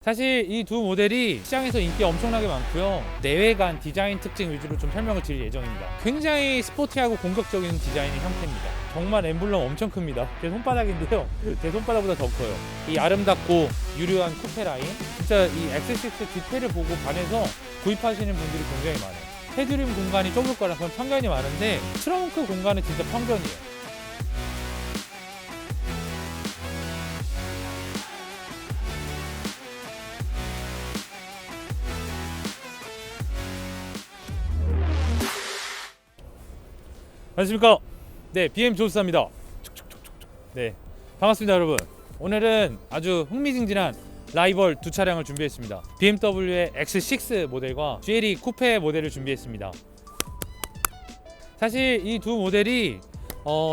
사실 이 두 모델이 시장에서 인기 엄청나게 많고요. 내외관 디자인 특징 위주로 좀 설명을 드릴 예정입니다. 굉장히 스포티하고 공격적인 디자인의 형태입니다. 정말 엠블럼 엄청 큽니다. 제 손바닥인데요. 제 손바닥보다 더 커요. 이 아름답고 유려한 쿠페 라인, 진짜 이 X6 디테일을 보고 반해서 구입하시는 분들이 굉장히 많아요. 헤드룸 공간이 좁을 거라 그런 편견이 많은데 트렁크 공간은 진짜 편견이에요. 안녕하십니까. 네, BM 조수사입니다. 네, 반갑습니다 여러분. 오늘은 아주 흥미진진한 라이벌 두 차량을 준비했습니다. BMW의 X6 모델과 GLE 쿠페 모델을 준비했습니다. 사실 이 두 모델이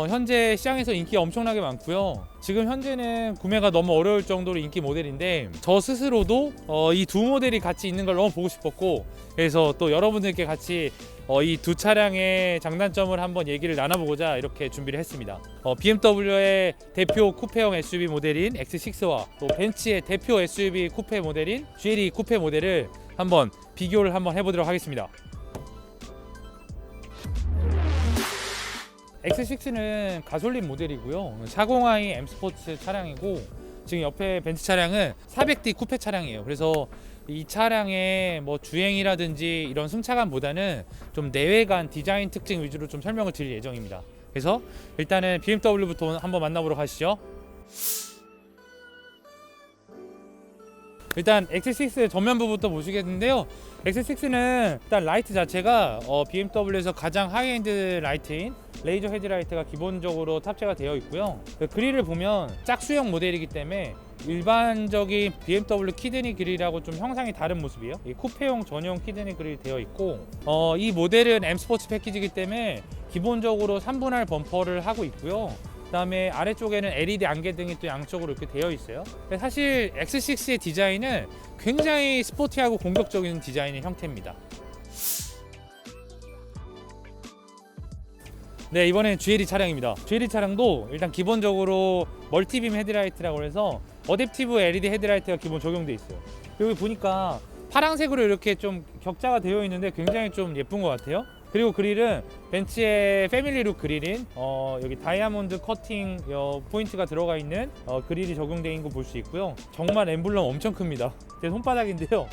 현재 시장에서 인기가 엄청나게 많고요. 지금 현재는 구매가 너무 어려울 정도로 인기 모델인데 저 스스로도 이 두 모델이 같이 있는 걸 너무 보고 싶었고, 그래서 또 여러분들께 같이 이 두 차량의 장단점을 한번 얘기를 나눠보고자 이렇게 준비를 했습니다. BMW의 대표 쿠페형 SUV 모델인 X6와 또 벤츠의 대표 SUV 쿠페 모델인 GLE 쿠페 모델을 한번 비교를 한번 해보도록 하겠습니다. X6는 가솔린 모델이고요. 450i M 스포츠 차량이고, 지금 옆에 벤츠 차량은 400D 쿠페 차량이에요. 그래서 이 차량의 뭐 주행이라든지 이런 승차감보다는 좀 내외관 디자인 특징 위주로 좀 설명을 드릴 예정입니다. 그래서 일단은 BMW부터 한번 만나보러 가시죠. 일단 X6 전면부부터 보시겠는데요. X6는 일단 라이트 자체가 BMW에서 가장 하이엔드 라이트인 레이저 헤드라이트가 기본적으로 탑재가 되어 있고요. 그릴을 보면 짝수형 모델이기 때문에 일반적인 BMW 키드니 그릴하고 좀 형상이 다른 모습이에요. 이 쿠페용 전용 키드니 그릴이 되어 있고, 이 모델은 M 스포츠 패키지이기 때문에 기본적으로 3분할 범퍼를 하고 있고요. 그 다음에 아래쪽에는 LED 안개등이 또 양쪽으로 이렇게 되어 있어요. 사실 X6의 디자인은 굉장히 스포티하고 공격적인 디자인의 형태입니다. 네, 이번엔 GLE 차량입니다. GLE 차량도 일단 기본적으로 멀티빔 헤드라이트라고 해서 어댑티브 LED 헤드라이트가 기본 적용되어 있어요. 여기 보니까 파란색으로 이렇게 좀 격자가 되어 있는데 굉장히 좀 예쁜 것 같아요. 그리고 그릴은 벤츠의 패밀리룩 그릴인 여기 다이아몬드 커팅 포인트가 들어가 있는 그릴이 적용되어 있는 거 볼 수 있고요. 정말 엠블럼 엄청 큽니다. 제 손바닥인데요.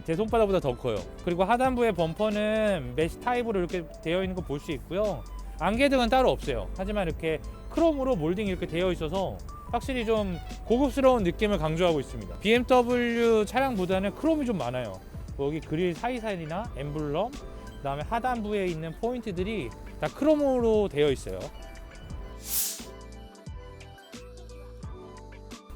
제 손바닥보다 더 커요. 그리고 하단부의 범퍼는 메쉬 타입으로 이렇게 되어 있는 거 볼 수 있고요. 안개등은 따로 없어요. 하지만 이렇게 크롬으로 몰딩이 이렇게 되어 있어서 확실히 좀 고급스러운 느낌을 강조하고 있습니다. BMW 차량보다는 크롬이 좀 많아요. 여기 그릴 사이사이나 엠블럼, 그 다음에 하단부에 있는 포인트들이 다 크롬으로 되어 있어요.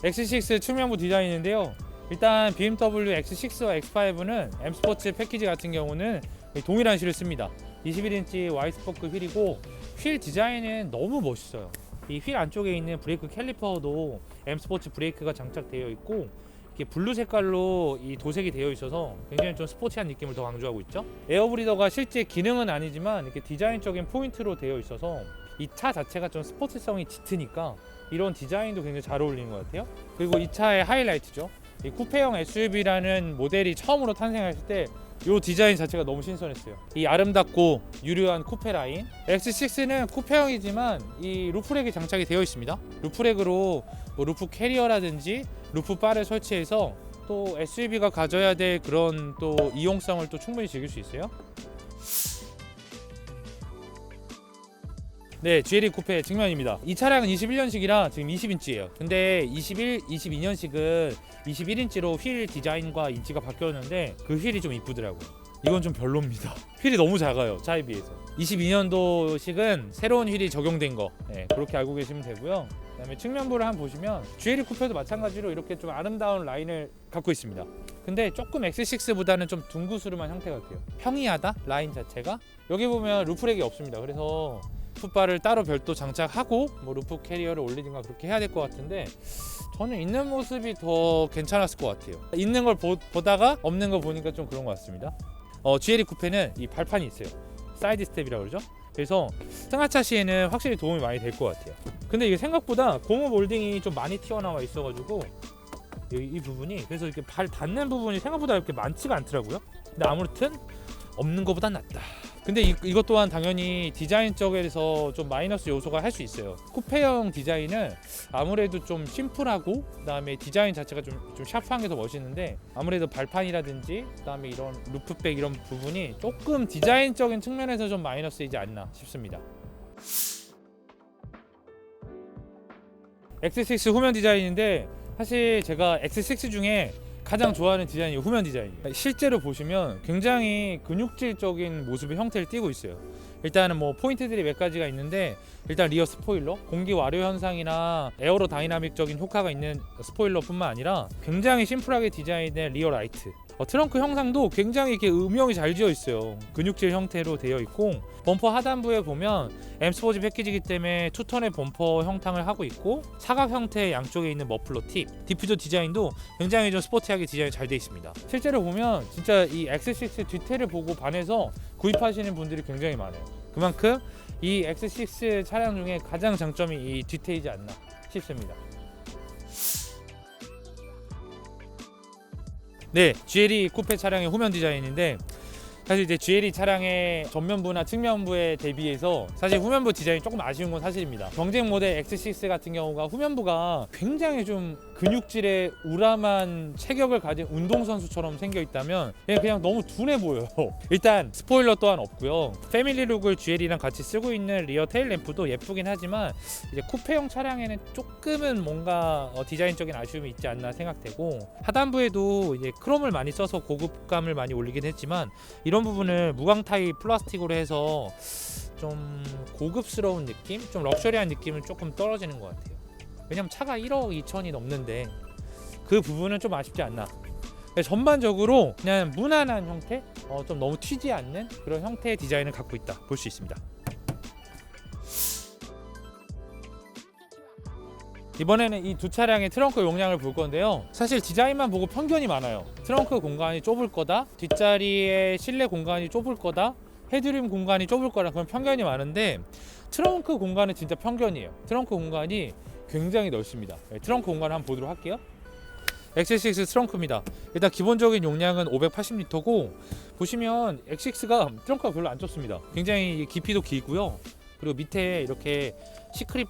X6 측면부 디자인인데요. 일단 BMW X6와 X5는 M 스포츠 패키지 같은 경우는 동일한 휠을 씁니다. 21인치 Y스포크 휠이고, 휠 디자인은 너무 멋있어요. 이 휠 안쪽에 있는 브레이크 캘리퍼도 M 스포츠 브레이크가 장착되어 있고, 이렇게 블루 색깔로 이 도색이 되어 있어서 굉장히 좀 스포티한 느낌을 더 강조하고 있죠. 에어브리더가 실제 기능은 아니지만 이렇게 디자인적인 포인트로 되어 있어서 이 차 자체가 좀 스포츠성이 짙으니까 이런 디자인도 굉장히 잘 어울리는 것 같아요. 그리고 이 차의 하이라이트죠. 이 쿠페형 SUV라는 모델이 처음으로 탄생했을 때 이 디자인 자체가 너무 신선했어요. 이 아름답고 유려한 쿠페 라인. X6는 쿠페형이지만 이 루프렉이 장착이 되어 있습니다. 루프렉으로 뭐 루프 캐리어라든지 루프 바를 설치해서 또 SUV가 가져야 될 그런 또 이용성을 또 충분히 즐길 수 있어요. 네, GLE 쿠페 측면입니다. 이 차량은 21년식이라 지금 20인치예요. 근데 22년식은 21인치로 휠 디자인과 인치가 바뀌었는데 그 휠이 좀 이쁘더라고요. 이건 좀 별로입니다. 휠이 너무 작아요, 차에 비해서. 22년도식은 새로운 휠이 적용된 거, 그렇게 알고 계시면 되고요. 그다음에 측면부를 한번 보시면 GLE 쿠페도 마찬가지로 이렇게 좀 아름다운 라인을 갖고 있습니다. 근데 조금 X6보다는 좀 둥그스름한 형태 같아요. 평이하다, 라인 자체가. 여기 보면 루프렉이 없습니다. 그래서 루프바를 따로 별도 장착하고 뭐 루프 캐리어를 올리든가 그렇게 해야 될 것 같은데, 저는 있는 모습이 더 괜찮았을 것 같아요. 있는 걸 보다가 없는 거 보니까 좀 그런 것 같습니다. GLE 쿠페는 이 발판이 있어요. 사이드 스텝이라고 그러죠. 그래서 승하차 시에는 확실히 도움이 많이 될 것 같아요. 근데 이게 생각보다 고무 몰딩이 좀 많이 튀어나와 있어가지고 이 부분이 그래서 이렇게 발 닿는 부분이 생각보다 이렇게 많지가 않더라고요. 근데 아무튼 없는 것보단 낫다. 근데 이것 또한 당연히 디자인 쪽에서 좀 마이너스 요소가 할 수 있어요. 쿠페형 디자인은 아무래도 좀 심플하고 그다음에 디자인 자체가 좀 샤프한 게 더 멋있는데 아무래도 발판이라든지 그다음에 이런 루프백 이런 부분이 조금 디자인적인 측면에서 좀 마이너스이지 않나 싶습니다. X6 후면 디자인인데 사실 제가 X6 중에 가장 좋아하는 디자인이 후면 디자인이에요. 실제로 보시면 굉장히 근육질적인 모습의 형태를 띠고 있어요. 일단은 뭐 포인트들이 몇 가지가 있는데 일단 리어 스포일러, 공기 와류 현상이나 에어로 다이나믹적인 효과가 있는 스포일러뿐만 아니라 굉장히 심플하게 디자인된 리어 라이트, 트렁크 형상도 굉장히 이렇게 음영이 잘 지어 있어요. 근육질 형태로 되어 있고 범퍼 하단부에 보면 M 스포츠 패키지이기 때문에 투톤의 범퍼 형상을 하고 있고 사각 형태의 양쪽에 있는 머플러 팁, 디퓨저 디자인도 굉장히 좀 스포티하게 디자인이 잘 되어 있습니다. 실제로 보면 진짜 이 X6 뒤태를 보고 반해서 구입하시는 분들이 굉장히 많아요. 그만큼 이 X6 차량 중에 가장 장점이 이 뒤태이지 않나 싶습니다. 네, GLE 쿠페 차량의 후면 디자인인데 사실 이제 GLE 차량의 전면부나 측면부에 대비해서 사실 후면부 디자인이 조금 아쉬운 건 사실입니다. 경쟁 모델 X6 같은 경우가 후면부가 굉장히 좀 근육질의 우람한 체격을 가진 운동선수처럼 생겨 있다면 그냥 너무 둔해 보여요. 일단 스포일러 또한 없고요. 패밀리룩을 GLE랑 같이 쓰고 있는 리어 테일 램프도 예쁘긴 하지만 이제 쿠페형 차량에는 조금은 뭔가 디자인적인 아쉬움이 있지 않나 생각되고 하단부에도 이제 크롬을 많이 써서 고급감을 많이 올리긴 했지만 이런 부분을 무광 타입 플라스틱으로 해서 좀 고급스러운 느낌, 좀 럭셔리한 느낌은 조금 떨어지는 것 같아요. 왜냐면 차가 1억 2천이 넘는데 그 부분은 좀 아쉽지 않나. 전반적으로 그냥 무난한 형태, 좀 너무 튀지 않는 그런 형태의 디자인을 갖고 있다 볼 수 있습니다. 이번에는 이 두 차량의 트렁크 용량을 볼 건데요. 사실 디자인만 보고 편견이 많아요. 트렁크 공간이 좁을 거다, 뒷자리의 실내 공간이 좁을 거다, 헤드룸 공간이 좁을 거라 그런 편견이 많은데 트렁크 공간은 진짜 편견이에요. 트렁크 공간이 굉장히 넓습니다. 트렁크 공간을 한번 보도록 할게요. X6 트렁크입니다. 일단 기본적인 용량은 580리터고 보시면 X6가 트렁크가 별로 안 좁습니다. 굉장히 깊이도 길고요. 그리고 밑에 이렇게 시크릿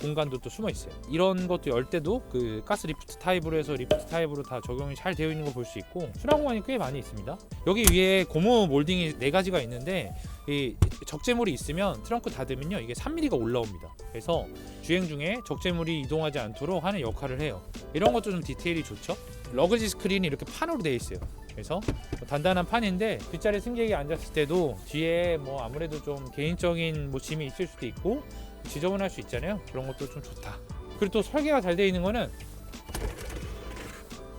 공간도 또 숨어 있어요. 이런 것도 열 때도 그 가스 리프트 타입으로 해서 리프트 타입으로 다 적용이 잘 되어 있는 거 볼 수 있고 수납 공간이 꽤 많이 있습니다. 여기 위에 고무 몰딩이 4가지가 있는데 이 적재물이 있으면 트렁크 닫으면요 이게 3mm가 올라옵니다. 그래서 주행 중에 적재물이 이동하지 않도록 하는 역할을 해요. 이런 것도 좀 디테일이 좋죠. 러그지 스크린이 이렇게 판으로 되어 있어요. 그래서 단단한 판인데 뒷자리 승객이 앉았을 때도 뒤에 뭐 아무래도 좀 개인적인 뭐 짐이 있을 수도 있고 지저분할 수 있잖아요. 그런 것도 좀 좋다. 그리고 또 설계가 잘 되어 있는 거는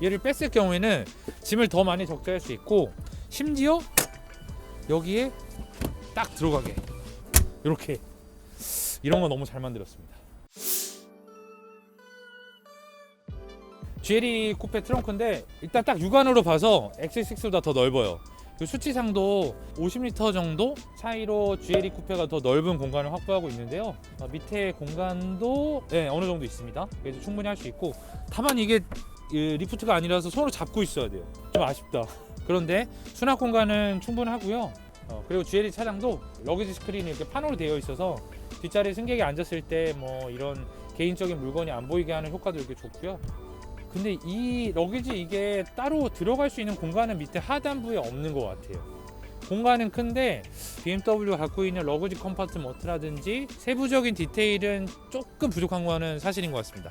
얘를 뺐을 경우에는 짐을 더 많이 적재할 수 있고 심지어 여기에 딱 들어가게 이렇게 이런 거 너무 잘 만들었습니다. GLE 쿠페 트렁크인데 일단 딱 육안으로 봐서 X6보다 더 넓어요. 그 수치상도 50리터 정도 차이로 GLE 쿠페가 더 넓은 공간을 확보하고 있는데요. 밑에 공간도 어느 정도 있습니다. 그래서 충분히 할 수 있고 다만 이게 리프트가 아니라서 손으로 잡고 있어야 돼요. 좀 아쉽다. 그런데 수납 공간은 충분하고요. 그리고 GLE 차량도 러기지 스크린이 이렇게 판으로 되어 있어서 뒷자리 승객이 앉았을 때 뭐 이런 개인적인 물건이 안 보이게 하는 효과도 이렇게 좋고요. 근데 이 러기지 이게 따로 들어갈 수 있는 공간은 밑에 하단부에 없는 것 같아요. 공간은 큰데 BMW가 갖고 있는 러그지 컴파트먼트라든지 세부적인 디테일은 조금 부족한 거는 사실인 것 같습니다.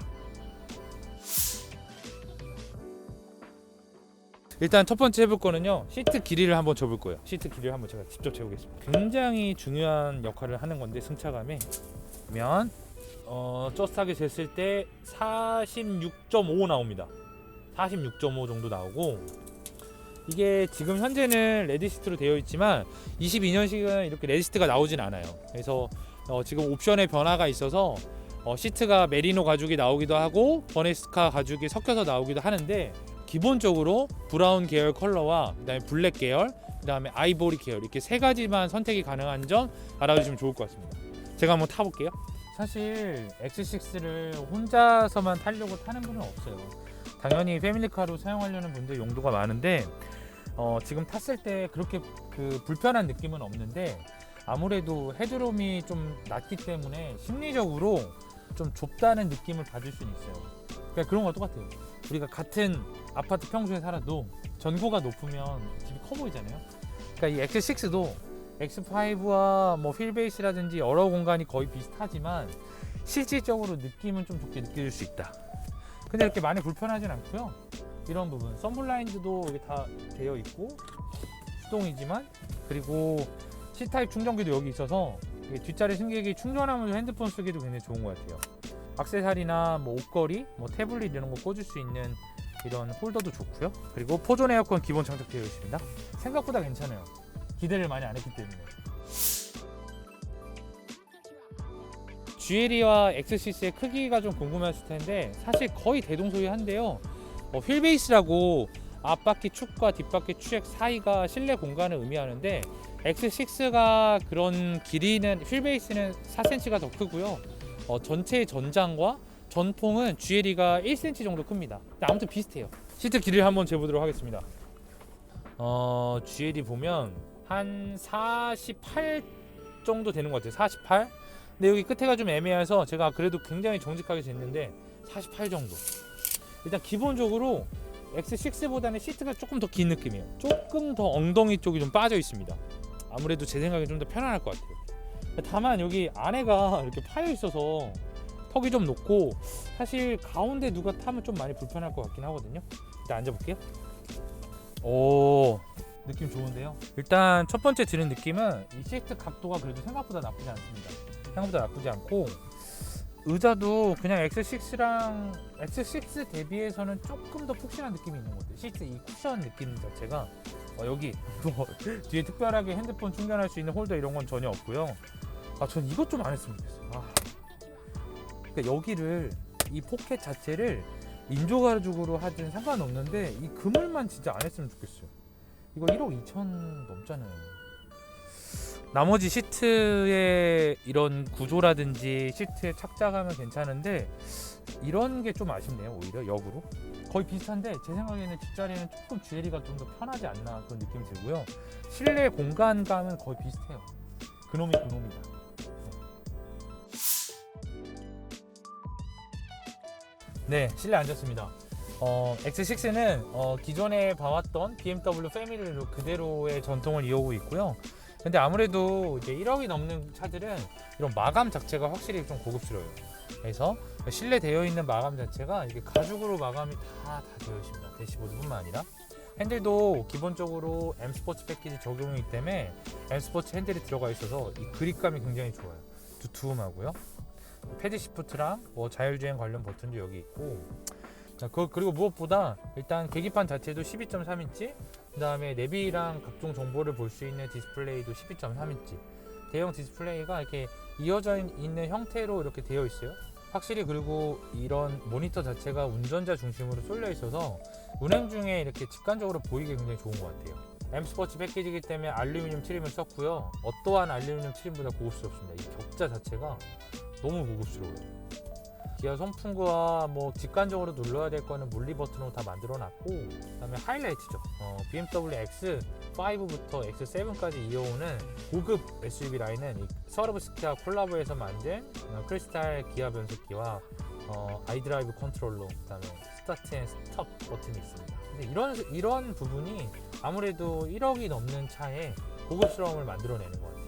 일단 첫 번째 해볼 거는요, 시트 길이를 한번 재볼 거예요. 시트 길이를 한번 제가 직접 재보겠습니다. 굉장히 중요한 역할을 하는 건데 승차감에 보면 쩌스하게 쟀을 때 46.5 나옵니다. 46.5 정도 나오고 이게 지금 현재는 레디시트로 되어 있지만 22년식은 이렇게 레디시트가 나오진 않아요. 그래서 지금 옵션의 변화가 있어서 시트가 메리노 가죽이 나오기도 하고 버네스카 가죽이 섞여서 나오기도 하는데 기본적으로 브라운 계열 컬러와 그다음에 블랙 계열, 그다음에 아이보리 계열 이렇게 세 가지만 선택이 가능한 점 알아주시면 좋을 것 같습니다. 제가 한번 타볼게요. 사실 X6를 혼자서만 타려고 타는 분은 없어요. 당연히 패밀리카로 사용하려는 분들 용도가 많은데 지금 탔을 때 그렇게 불편한 느낌은 없는데 아무래도 헤드룸이 좀 낮기 때문에 심리적으로 좀 좁다는 느낌을 받을 수는 있어요. 그러니까 그런 거 똑같아요. 우리가 같은 아파트 평수에 살아도 전고가 높으면 집이 커 보이잖아요. 그러니까 이 X6도 X5와 뭐 휠베이스라든지 여러 공간이 거의 비슷하지만 실질적으로 느낌은 좀 좋게 느껴질 수 있다. 근데 이렇게 많이 불편하진 않고요. 이런 부분 선블라인드도 이게 다 되어 있고 수동이지만, 그리고 C타입 충전기도 여기 있어서 뒷자리 승객이 충전하면서 핸드폰 쓰기도 굉장히 좋은 것 같아요. 액세서리나 뭐 옷걸이, 뭐 태블릿 이런 거 꽂을 수 있는 이런 홀더도 좋고요. 그리고 포존 에어컨 기본 장착되어 있습니다. 생각보다 괜찮아요. 기대를 많이 안 했기 때문에. GLE와 X6의 크기가 좀 궁금하실 텐데 사실 거의 대동소이한데요. 휠베이스라고 앞바퀴 축과 뒷바퀴 축 사이가 실내 공간을 의미하는데 X6가 그런 길이는 휠베이스는 4cm가 더 크고요. 전체의 전장과 전통은 GLE가 1cm 정도 큽니다. 아무튼 비슷해요. 시트 길이를 한번 재보도록 하겠습니다. GLE 보면 한 48 정도 되는 것 같아요. 48. 근데 여기 끝에가 좀 애매해서 제가 그래도 굉장히 정직하게 쟀는데 48 정도. 일단 기본적으로 X6보다는 시트가 조금 더 긴 느낌이에요. 조금 더 엉덩이 쪽이 좀 빠져 있습니다. 아무래도 제 생각에 좀 더 편안할 것 같아요. 다만 여기 안에가 이렇게 파여 있어서 턱이 좀 높고 사실 가운데 누가 타면 좀 많이 불편할 것 같긴 하거든요. 일단 앉아볼게요. 오, 느낌 좋은데요. 일단 첫 번째 드는 느낌은 이 시트 각도가 그래도 생각보다 나쁘지 않습니다. 생각보다 나쁘지 않고 의자도 그냥 X6 대비해서는 조금 더 푹신한 느낌이 있는 것 같아요. 시트 이 쿠션 느낌 자체가 여기 뭐 뒤에 특별하게 핸드폰 충전할 수 있는 홀더 이런 건 전혀 없고요. 전 이것 좀 안 했으면 좋겠어요. 그러니까 여기를 이 포켓 자체를 인조 가죽으로 하든 상관없는데 이 그물만 진짜 안 했으면 좋겠어요. 이거 1억 2천 넘잖아요. 나머지 시트의 이런 구조라든지 시트의 착장감은 괜찮은데 이런 게 좀 아쉽네요. 오히려 역으로 거의 비슷한데 제 생각에는 뒷자리는 조금 GLE가 좀 더 편하지 않나 그런 느낌이 들고요. 실내 공간감은 거의 비슷해요. 그놈이 그놈이다. 네, 실내 앉았습니다. X6는 기존에 봐왔던 BMW 패밀리로 그대로의 전통을 이어오고 있고요. 근데 아무래도 이제 1억이 넘는 차들은 이런 마감 자체가 확실히 좀 고급스러워요. 그래서 실내 되어 있는 마감 자체가 이게 가죽으로 마감이 다 되어 있습니다. 대시보드뿐만 아니라 핸들도 기본적으로 M 스포츠 패키지 적용이기 때문에 M 스포츠 핸들이 들어가 있어서 이 그립감이 굉장히 좋아요. 두툼하고요. 패드 시프트랑 뭐 자율주행 관련 버튼도 여기 있고, 그리고 무엇보다 일단 계기판 자체도 12.3인치, 그 다음에 내비랑 각종 정보를 볼 수 있는 디스플레이도 12.3인치 대형 디스플레이가 이렇게 이어져 있는 형태로 이렇게 되어 있어요. 확실히 그리고 이런 모니터 자체가 운전자 중심으로 쏠려 있어서 운행 중에 이렇게 직관적으로 보이기 굉장히 좋은 것 같아요. M 스포츠 패키지이기 때문에 알루미늄 트림을 썼고요. 어떠한 알루미늄 트림보다 고급스럽습니다. 이 격자 자체가 너무 고급스러워요. 기아 송풍구와 뭐 직관적으로 눌러야 될 거는 물리 버튼으로 다 만들어 놨고, 그다음에 하이라이트죠. BMW X5부터 X7까지 이어오는 고급 SUV 라인은 이 서브스키와 콜라보해서 만든 크리스탈 기아 변속기와 아이드라이브 컨트롤러, 그다음에 스타트 앤 스톱 버튼이 있습니다. 근데 이런 부분이 아무래도 1억이 넘는 차에 고급스러움을 만들어내는 것 같아요.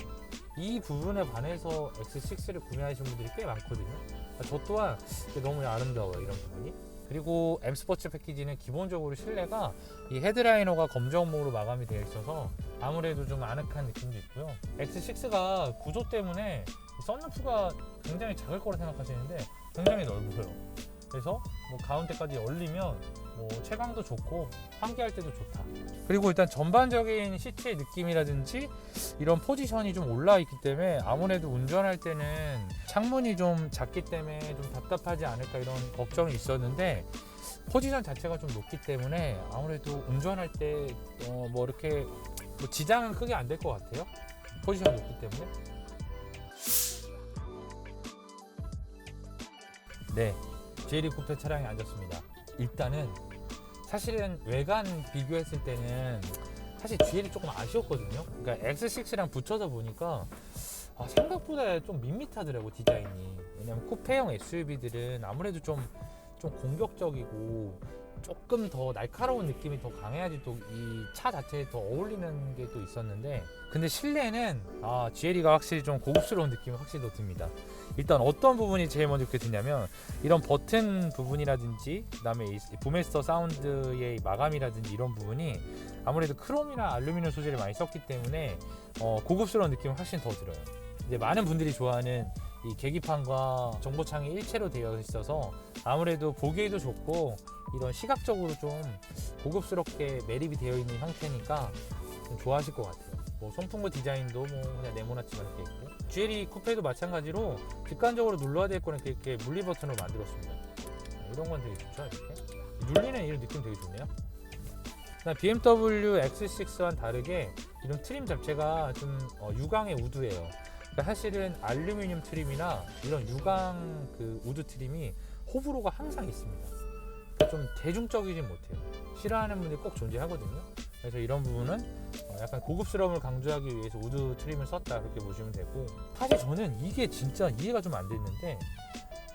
이 부분에 반해서 X6를 구매하시는 분들이 꽤 많거든요. 저 또한 너무 아름다워요, 이런 부분이. 그리고 M 스포츠 패키지는 기본적으로 실내가 이 헤드라이너가 검정목으로 마감이 되어 있어서 아무래도 좀 아늑한 느낌도 있고요. X6가 구조 때문에 썬루프가 굉장히 작을 거라 생각하시는데 굉장히 넓어요. 그래서 뭐 가운데까지 열리면 뭐 채광도 좋고 환기할 때도 좋다. 그리고 일단 전반적인 시트의 느낌이라든지 이런 포지션이 좀 올라와 있기 때문에 아무래도 운전할 때는 창문이 좀 작기 때문에 좀 답답하지 않을까 이런 걱정이 있었는데, 포지션 자체가 좀 높기 때문에 아무래도 운전할 때 뭐 이렇게 뭐 지장은 크게 안 될 것 같아요. 포지션이 높기 때문에. 네, GLE 쿠페 차량에 앉았습니다. 일단은 사실은 외관 비교했을 때는 사실 GL이 조금 아쉬웠거든요. 그러니까 X6랑 붙여서 보니까 생각보다 좀 밋밋하더라고 디자인이. 왜냐면 쿠페형 SUV들은 아무래도 좀 공격적이고 조금 더 날카로운 느낌이 더 강해야지 또 이 차 자체에 더 어울리는 게 또 있었는데, 근데 실내는 GLE가 확실히 좀 고급스러운 느낌이 확실히 더 듭니다. 일단 어떤 부분이 제일 먼저 그렇게 드냐면 이런 버튼 부분이라든지 그다음에 이 부메스터 사운드의 마감이라든지 이런 부분이 아무래도 크롬이나 알루미늄 소재를 많이 썼기 때문에 고급스러운 느낌이 훨씬 더 들어요. 이제 많은 분들이 좋아하는 이 계기판과 정보창이 일체로 되어 있어서 아무래도 보기에도 좋고 이런 시각적으로 좀 고급스럽게 매립이 되어 있는 형태니까 좀 좋아하실 것 같아요. 뭐 송풍구 디자인도 뭐 그냥 네모나치만 이렇게 있고, GLE 쿠페도 마찬가지로 직관적으로 눌러야 될 거는 이렇게 물리 버튼으로 만들었습니다. 이런 건 되게 좋죠. 이렇게 눌리는 이런 느낌 되게 좋네요. BMW X6와는 다르게 이런 트림 자체가 좀 유광의 우드예요. 그러니까 사실은 알루미늄 트림이나 이런 유광 그 우드 트림이 호불호가 항상 있습니다. 그러니까 좀 대중적이진 못해요. 싫어하는 분들이 꼭 존재하거든요. 그래서 이런 부분은 약간 고급스러움을 강조하기 위해서 우드 트림을 썼다, 그렇게 보시면 되고, 사실 저는 이게 진짜 이해가 좀 안 됐는데,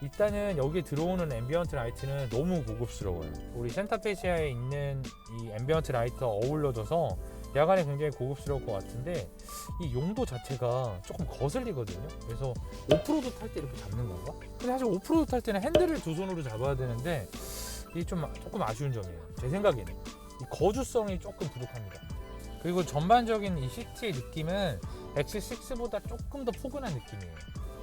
일단은 여기에 들어오는 앰비언트 라이트는 너무 고급스러워요. 우리 센타페시아에 있는 이 앰비언트 라이트와 어울려져서 야간에 굉장히 고급스러울 것 같은데, 이 용도 자체가 조금 거슬리거든요. 그래서 오프로드 탈 때 이렇게 잡는 건가? 근데 사실 오프로드 탈 때는 핸들을 두 손으로 잡아야 되는데 이게 조금 아쉬운 점이에요. 제 생각에는 이 거주성이 조금 부족합니다. 그리고 전반적인 이 시트의 느낌은 X6보다 조금 더 포근한 느낌이에요.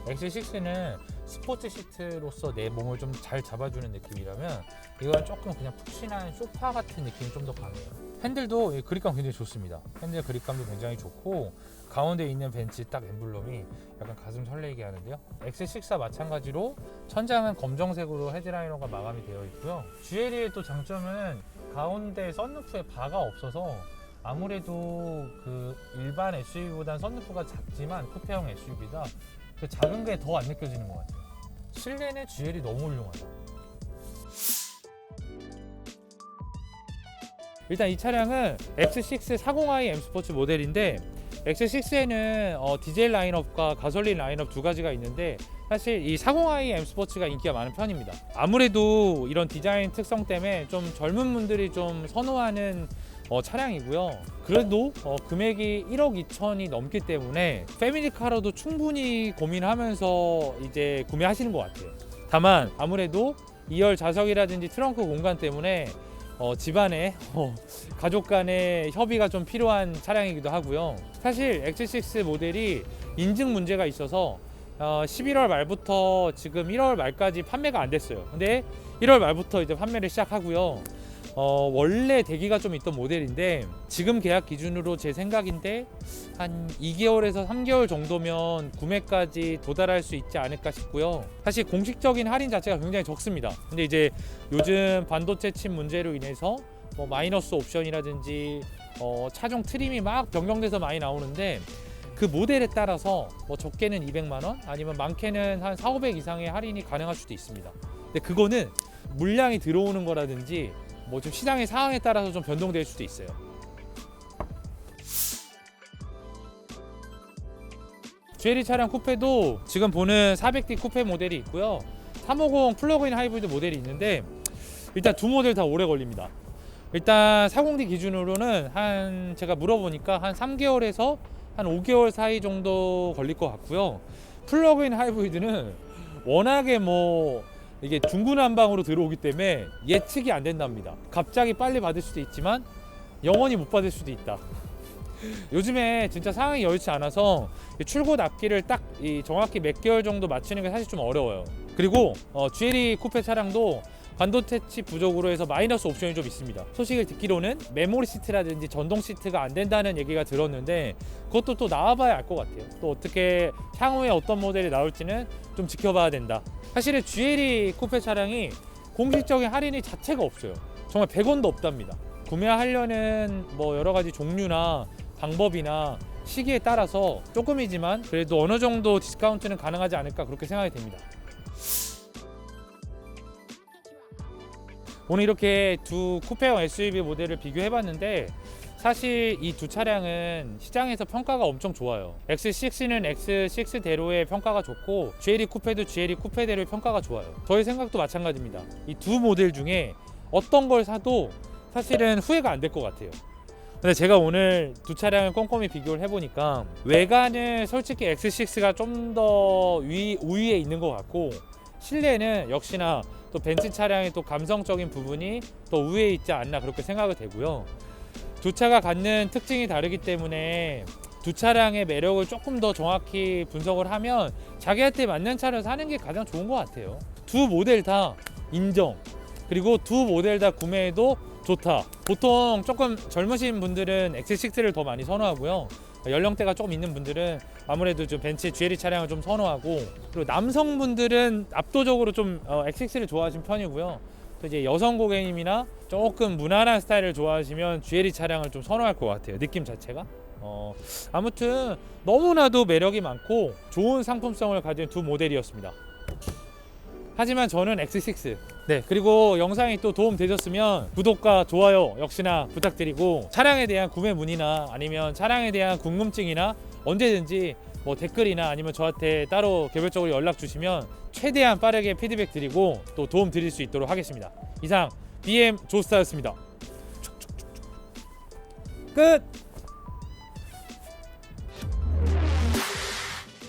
X6는 스포츠 시트로서 내 몸을 좀 잘 잡아주는 느낌이라면 이건 조금 그냥 푹신한 소파 같은 느낌이 좀 더 강해요. 핸들도 그립감 굉장히 좋습니다. 핸들 그립감도 굉장히 좋고, 가운데 있는 벤치 딱 엠블럼이 약간 가슴 설레게 하는데요. X6와 마찬가지로 천장은 검정색으로 헤드라이너가 마감이 되어 있고요. GLE의 또 장점은 가운데 썬루프에 바가 없어서 아무래도 그 일반 SUV보다는 썬루프가 작지만 쿠페형 SUV다 그 작은 게 더 안 느껴지는 것 같아요. 실내는 GLE 너무 훌륭하다. 일단 이 차량은 X6 40i M 스포츠 모델인데, X6에는 디젤 라인업과 가솔린 라인업 두 가지가 있는데, 사실 이 40i M 스포츠가 인기가 많은 편입니다. 아무래도 이런 디자인 특성 때문에 좀 젊은 분들이 좀 선호하는 차량이고요. 그래도 금액이 1억 2천이 넘기 때문에 패밀리카로도 충분히 고민하면서 이제 구매하시는 것 같아요. 다만 아무래도 2열 좌석이라든지 트렁크 공간 때문에 집안에 가족 간의 협의가 좀 필요한 차량이기도 하고요. 사실 X6 모델이 인증 문제가 있어서 11월 말부터 지금 1월 말까지 판매가 안 됐어요. 근데 1월 말부터 이제 판매를 시작하고요. 원래 대기가 좀 있던 모델인데 지금 계약 기준으로 제 생각인데 한 2개월에서 3개월 정도면 구매까지 도달할 수 있지 않을까 싶고요. 사실 공식적인 할인 자체가 굉장히 적습니다. 근데 이제 요즘 반도체 칩 문제로 인해서 마이너스 옵션이라든지 차종 트림이 막 변경돼서 많이 나오는데, 그 모델에 따라서 적게는 200만 원 아니면 많게는 한 4,500 이상의 할인이 가능할 수도 있습니다. 근데 그거는 물량이 들어오는 거라든지 좀 시장의 상황에 따라서 좀 변동될 수도 있어요. GLE 차량 쿠페도 지금 보는 400D 쿠페 모델이 있고요. 350 플러그인 하이브리드 모델이 있는데, 일단 두 모델 다 오래 걸립니다. 일단 40D 기준으로는 제가 물어보니까 한 3개월에서 한 5개월 사이 정도 걸릴 것 같고요. 플러그인 하이브리드는 워낙에 이게 중구난방으로 들어오기 때문에 예측이 안 된답니다. 갑자기 빨리 받을 수도 있지만 영원히 못 받을 수도 있다. 요즘에 진짜 상황이 여의치 않아서 출고 납기를 딱 정확히 몇 개월 정도 맞추는 게 사실 좀 어려워요. 그리고 GLE 쿠페 차량도 반도체 칩 부족으로 해서 마이너스 옵션이 좀 있습니다. 소식을 듣기로는 메모리 시트라든지 전동 시트가 안 된다는 얘기가 들었는데, 그것도 또 나와봐야 알 것 같아요. 또 어떻게 향후에 어떤 모델이 나올지는 좀 지켜봐야 된다. 사실은 GLE 쿠페 차량이 공식적인 할인이 자체가 없어요. 정말 100원도 없답니다. 구매하려는 여러 가지 종류나 방법이나 시기에 따라서 조금이지만 그래도 어느 정도 디스카운트는 가능하지 않을까, 그렇게 생각이 됩니다. 오늘 이렇게 두 쿠페형 SUV 모델을 비교해봤는데 사실 이 두 차량은 시장에서 평가가 엄청 좋아요. X6는 X6대로의 평가가 좋고 GLE 쿠페도 GLE 쿠페대로의 평가가 좋아요. 저희 생각도 마찬가지입니다. 이 두 모델 중에 어떤 걸 사도 사실은 후회가 안 될 것 같아요. 근데 제가 오늘 두 차량을 꼼꼼히 비교를 해보니까 외관은 솔직히 X6가 좀 더 우위에 있는 것 같고 실내는 역시나 또 벤츠 차량의 또 감성적인 부분이 또 우위에 있지 않나 그렇게 생각이 되고요. 두 차가 갖는 특징이 다르기 때문에 두 차량의 매력을 조금 더 정확히 분석을 하면 자기한테 맞는 차를 사는 게 가장 좋은 것 같아요. 두 모델 다 인정. 그리고 두 모델 다 구매해도 좋다. 보통 조금 젊으신 분들은 X6를 더 많이 선호하고요. 연령대가 조금 있는 분들은 아무래도 좀 벤츠 GLE 차량을 좀 선호하고, 그리고 남성분들은 압도적으로 좀 X6를 좋아하시는 편이고요. 또 이제 여성 고객님이나 조금 무난한 스타일을 좋아하시면 GLE 차량을 좀 선호할 것 같아요. 느낌 자체가. 아무튼 너무나도 매력이 많고 좋은 상품성을 가진 두 모델이었습니다. 하지만 저는 X6. 네, 그리고 영상이 또 도움 되셨으면 구독과 좋아요 역시나 부탁드리고, 차량에 대한 구매 문의나 아니면 차량에 대한 궁금증이나 언제든지 뭐 댓글이나 아니면 저한테 따로 개별적으로 연락 주시면 최대한 빠르게 피드백 드리고 또 도움 드릴 수 있도록 하겠습니다. 이상 BM 조스타였습니다. 끝!